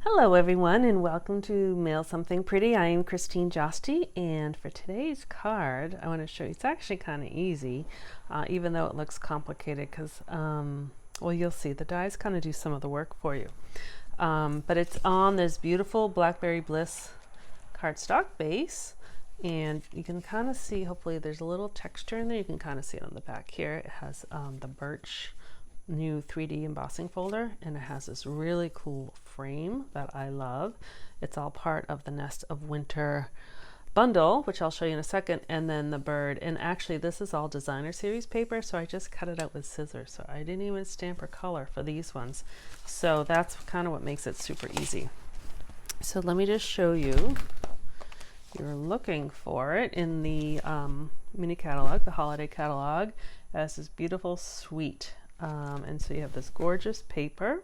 Hello everyone and welcome to Mail Something Pretty. I am Christine Josti, and for today's card I want to show you, it's actually kind of easy even though it looks complicated because well, you'll see the dies kind of do some of the work for you, but it's on this beautiful Blackberry Bliss cardstock base, and you can kind of see, hopefully there's a little texture in there, you can kind of see it on the back here. It has the birch new 3D embossing folder, and it has this really cool frame that I love. It's all part of the Nest of Winter bundle, which I'll show you in a second, and then the bird. And actually this is all designer series paper, so I just cut it out with scissors, so I didn't even stamp or color for these ones, so that's kind of what makes it super easy. So let me just show you. You're looking for it in the mini catalog, the holiday catalog, as this beautiful suite. And so you have this gorgeous paper.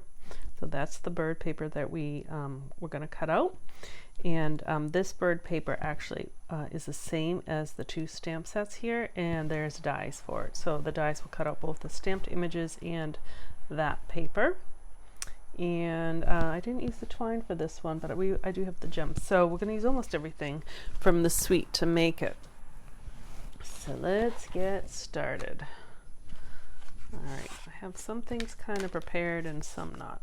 So that's the bird paper that we're going to cut out. And this bird paper actually is the same as the two stamp sets here, and there's dies for it. So the dies will cut out both the stamped images and that paper. And I didn't use the twine for this one, but I do have the gems. So we're going to use almost everything from the suite to make it. So let's get started. Alright, I have some things kind of prepared and some not.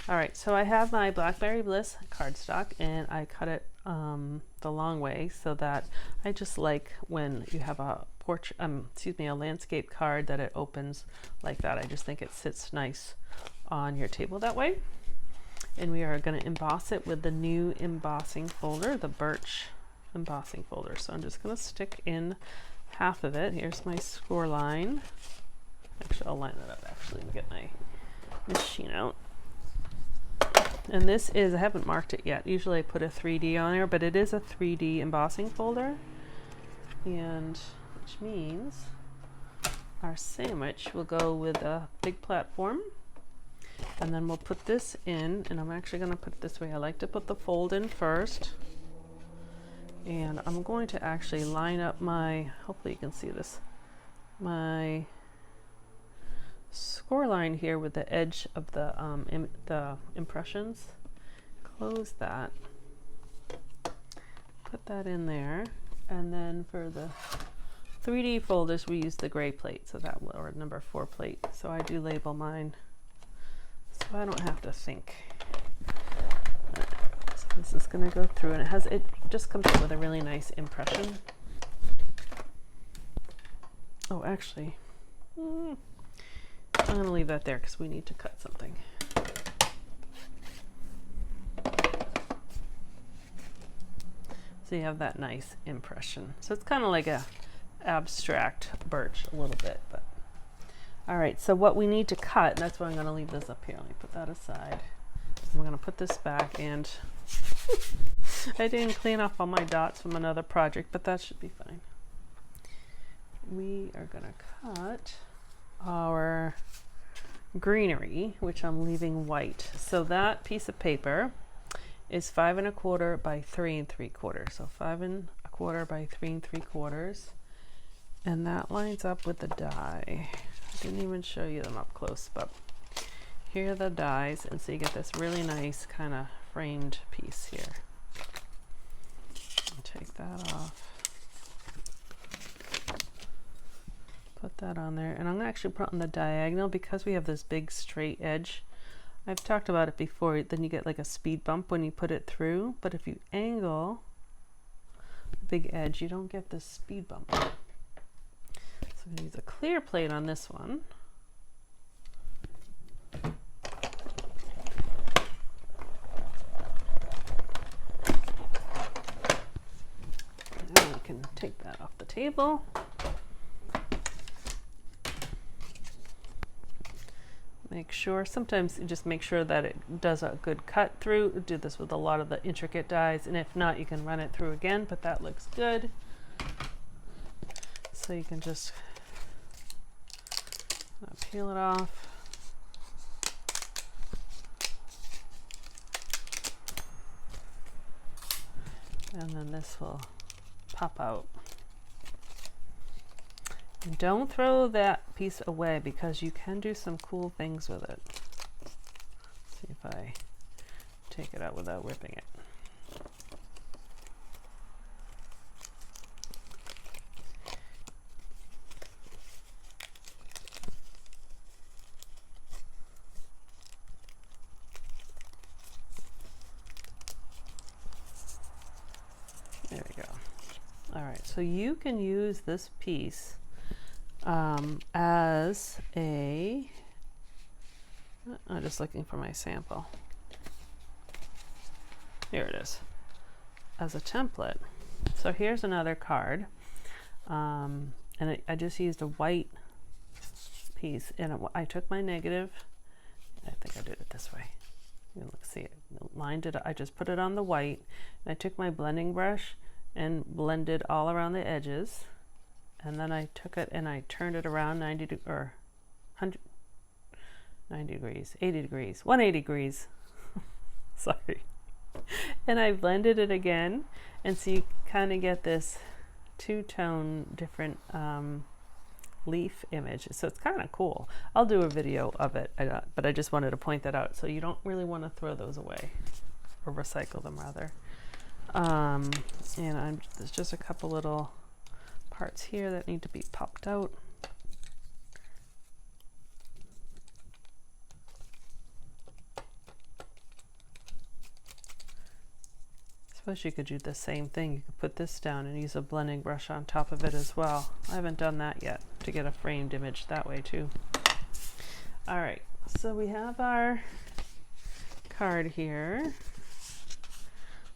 Alright, so I have my Blackberry Bliss cardstock, and I cut it the long way so that I just like when you have a a landscape card that it opens like that. I just think it sits nice on your table that way. And we are going to emboss it with the new embossing folder, the birch embossing folder. So I'm just going to stick in half of it. Here's my score line. Actually, I'll line that up actually and get my machine out. And this is, I haven't marked it yet. Usually I put a 3D on there, but it is a 3D embossing folder. And which means our sandwich will go with a big platform. And then we'll put this in, and I'm actually going to put it this way. I like to put the fold in first. And I'm going to actually line up my, hopefully you can see this, my score line here with the edge of the impressions. Close that, put that in there, and then for the 3D folders we use the gray plate, so that will, or number 4 plate. So I do label mine so I don't have to think. So this is going to go through, and it just comes up with a really nice impression. Oh, actually, I'm going to leave that there because we need to cut something. So you have that nice impression. So it's kind of like a abstract birch a little bit, but all right. So what we need to cut, and that's why I'm going to leave this up here. Let me put that aside. I'm going to put this back, and I didn't clean off all my dots from another project, but that should be fine. We are going to cut our greenery, which I'm leaving white. So that piece of paper is 5 1/4 by 3 3/4. So 5 1/4 by 3 3/4, and that lines up with the die. I didn't even show you them up close, but here are the dies, and so you get this really nice kind of framed piece here. I'll take that off. Put that on there, and I'm gonna actually put on the diagonal because we have this big straight edge. I've talked about it before, then you get like a speed bump when you put it through, but if you angle the big edge, you don't get this speed bump. So I'm gonna use a clear plate on this one. And we can take that off the table. Make sure, sometimes you just make sure that it does a good cut through. Do this with a lot of the intricate dies, and if not, you can run it through again, but that looks good. So you can just peel it off. And then this will pop out. Don't throw that piece away because you can do some cool things with it. See if I take it out without ripping it. There we go. All right, so you can use this piece as a, I'm just looking for my sample. Here it is, as a template. So here's another card, and I just used a white piece, and I took my negative, I think I did it this way. You can see it, lined it up. I just put it on the white, and I took my blending brush and blended all around the edges, and then I took it and I turned it around 90 or 90 degrees, 80 degrees, 180 degrees. Sorry. And I blended it again, and so you kind of get this two-tone different leaf image. So it's kind of cool. I'll do a video of it, but I just wanted to point that out. So you don't really want to throw those away, or recycle them rather. And there's just a couple little parts here that need to be popped out. I suppose you could do the same thing. You could put this down and use a blending brush on top of it as well. I haven't done that yet, to get a framed image that way too. All right, so we have our card here.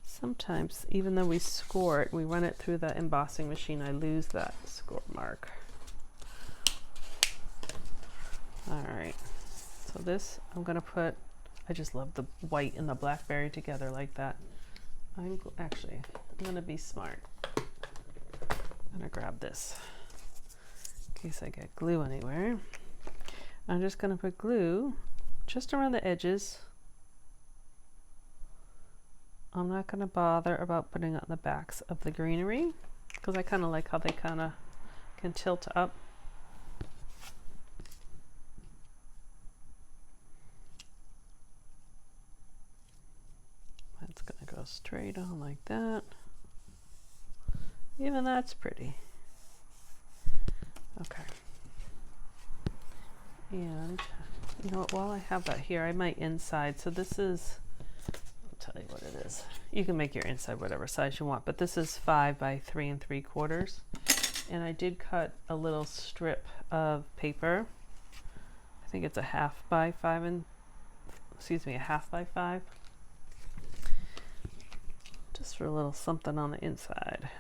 Sometimes, even though we score it, we run it through the embossing machine, I lose that score mark. All right, so this, I'm gonna put, I just love the white and the blackberry together like that. I'm gonna be smart. I'm gonna grab this in case I get glue anywhere. I'm just gonna put glue just around the edges. I'm not going to bother about putting on the backs of the greenery because I kind of like how they kind of can tilt up. That's going to go straight on like that. Even that's pretty. Okay. And you know what, while I have that here, I might inside. So this is, tell you what it is. You can make your inside whatever size you want, but this is 5 by 3 3/4, and I did cut a little strip of paper. I think it's a 1/2 by 5 and a 1/2 by 5, just for a little something on the inside.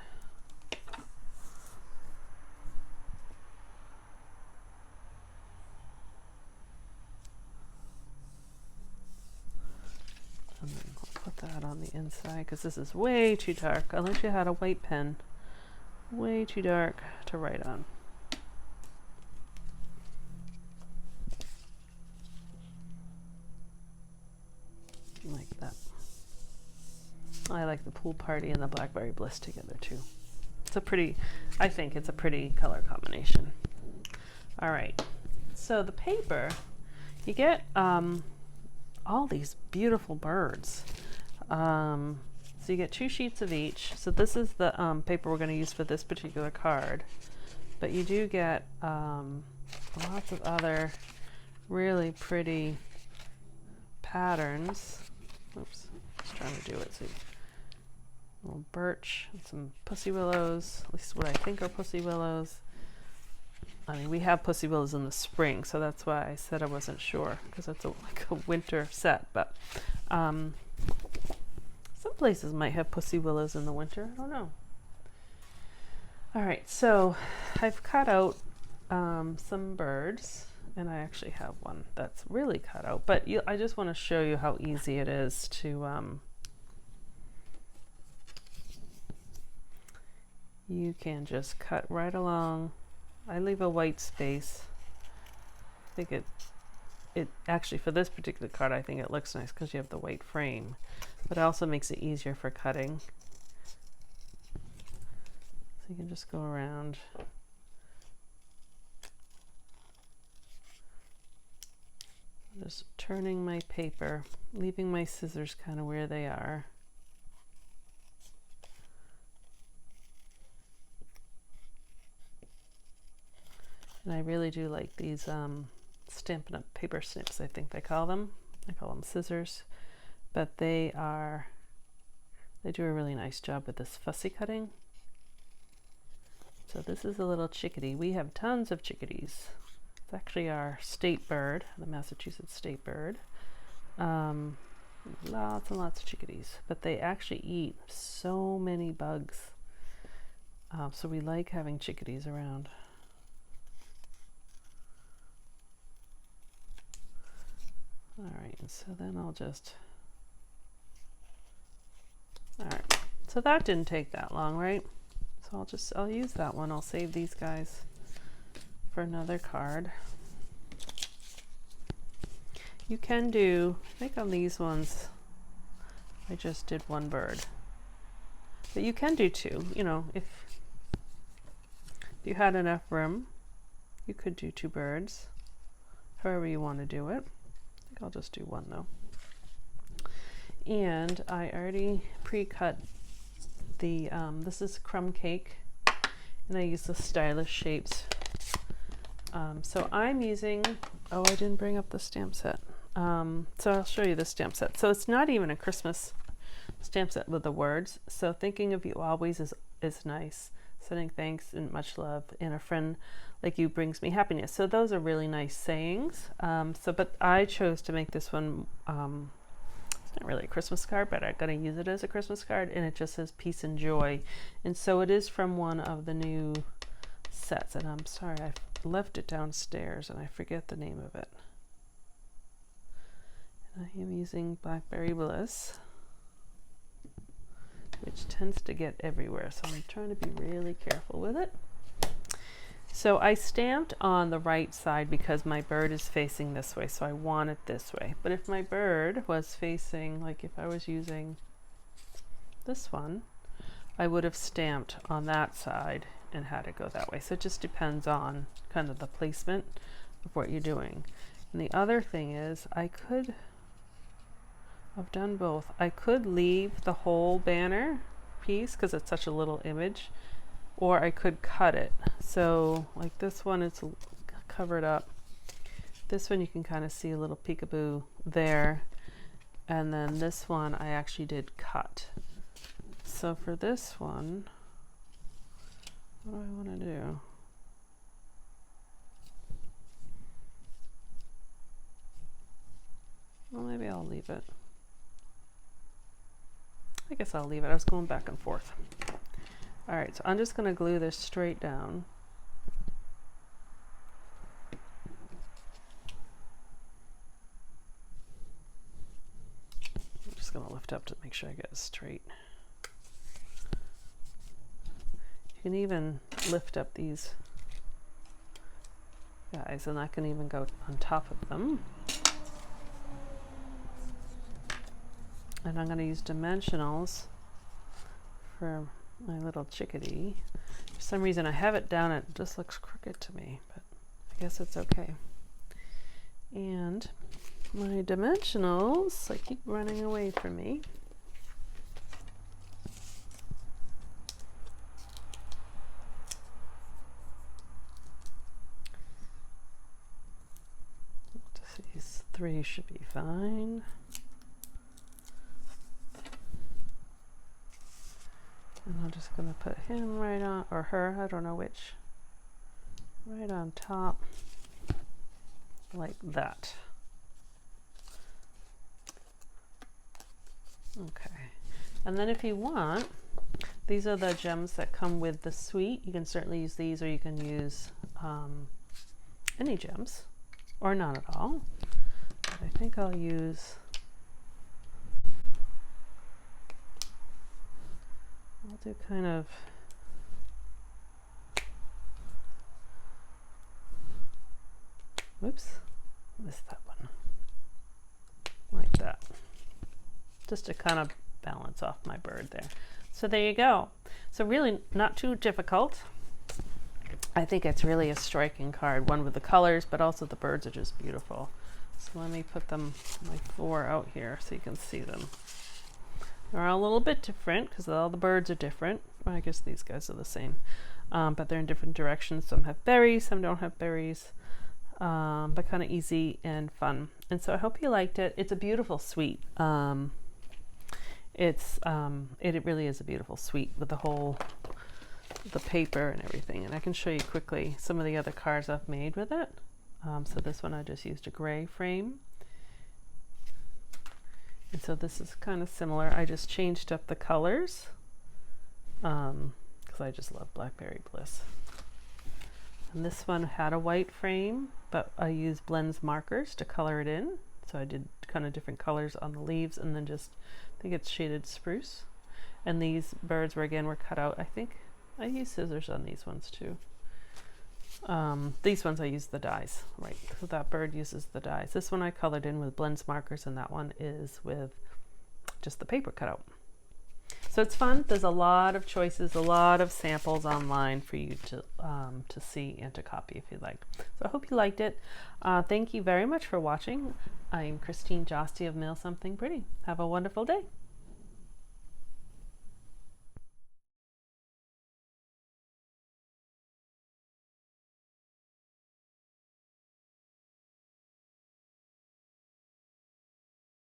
And then I'll put that on the inside because this is way too dark, unless you had a white pen. Way too dark to write on. Like that. I like the pool party and the blackberry bliss together too. It's a pretty, I think it's a pretty color combination. All right, so the paper, you get all these beautiful birds. So you get 2 sheets of each. So this is the paper we're going to use for this particular card. But you do get lots of other really pretty patterns. Oops, I was trying to do it. So a little birch and some pussy willows, at least what I think are pussy willows. I mean, we have pussy willows in the spring, so that's why I said I wasn't sure, because it's like a winter set. But some places might have pussy willows in the winter. I don't know. All right, so I've cut out some birds, and I actually have one that's really cut out. But I just want to show you how easy it is to. You can just cut right along. I leave a white space. I think it actually, for this particular card, I think it looks nice because you have the white frame, but it also makes it easier for cutting. So you can just go around. Just turning my paper, leaving my scissors kind of where they are. And I really do like these Stampin' Up! Paper snips, I think they call them. I call them scissors. But they do a really nice job with this fussy cutting. So this is a little chickadee. We have tons of chickadees. It's actually our state bird, the Massachusetts state bird. Lots and lots of chickadees, but they actually eat so many bugs. So we like having chickadees around. All right, so then all right, so that didn't take that long, right? So I'll use that one. I'll save these guys for another card. You can do, I think on these ones, I just did one bird. But you can do two, you know, if you had enough room, you could do two birds, however you want to do it. I think I'll just do one though. And I already pre-cut the, this is crumb cake, and I use the stylish shapes. So I'm using, oh, I didn't bring up the stamp set. So I'll show you the stamp set. So it's not even a Christmas stamp set with the words. So thinking of you always is nice. Sending thanks and much love, and a friend like you brings me happiness. So those are really nice sayings. But I chose to make this one, it's not really a Christmas card, but I'm going to use it as a Christmas card, and it just says peace and joy. And so it is from one of the new sets, and I'm sorry, I left it downstairs and I forget the name of it. And I am using Blackberry Bliss, which tends to get everywhere, so I'm trying to be really careful with it. So I stamped on the right side because my bird is facing this way, so I want it this way. But if my bird was facing, like if I was using this one, I would have stamped on that side and had it go that way. So it just depends on kind of the placement of what you're doing. And the other thing is I've done both. I could leave the whole banner piece because it's such a little image, or I could cut it. So like this one, it's covered up. This one you can kind of see a little peekaboo there. And then this one I actually did cut. So for this one, what do I want to do? Well, maybe I'll leave it. I guess I'll leave it. I was going back and forth. All right, so I'm just going to glue this straight down. I'm just going to lift up to make sure I get it straight. You can even lift up these guys, and I can even go on top of them. And I'm going to use dimensionals for my little chickadee. For some reason I have it down, it just looks crooked to me, but I guess it's okay. And my dimensionals, they keep running away from me. These three should be fine. And I'm just going to put him right on, or her, I don't know which, right on top, like that. Okay. And then if you want, these are the gems that come with the suite. You can certainly use these, or you can use any gems, or none at all. But I think I'll use, I'll do kind of, whoops, missed that one, like that, just to kind of balance off my bird there. So there you go. So really not too difficult. I think it's really a striking card, one with the colors, but also the birds are just beautiful. So let me put them, my 4 out here so you can see them. They're all a little bit different because all the birds are different. Well, I guess these guys are the same, but they're in different directions. Some have berries, some don't have berries, but kind of easy and fun. And so I hope you liked it. It's a beautiful suite. It really is a beautiful suite with the paper and everything. And I can show you quickly some of the other cards I've made with it. So this one I just used a gray frame. And so this is kind of similar. I just changed up the colors because I just love Blackberry Bliss. And this one had a white frame, but I used blends markers to color it in. So I did kind of different colors on the leaves, and then just, I think it's shaded spruce. And these birds were cut out. I think I used scissors on these ones too. These ones I used the dies, right? So that bird uses the dies. This one I colored in with blends markers, and that one is with just the paper cutout. So it's fun. There's a lot of choices, a lot of samples online for you to see and to copy if you'd like. So I hope you liked it. Thank you very much for watching. I'm Christine Josty of Mail Something Pretty. Have a wonderful day.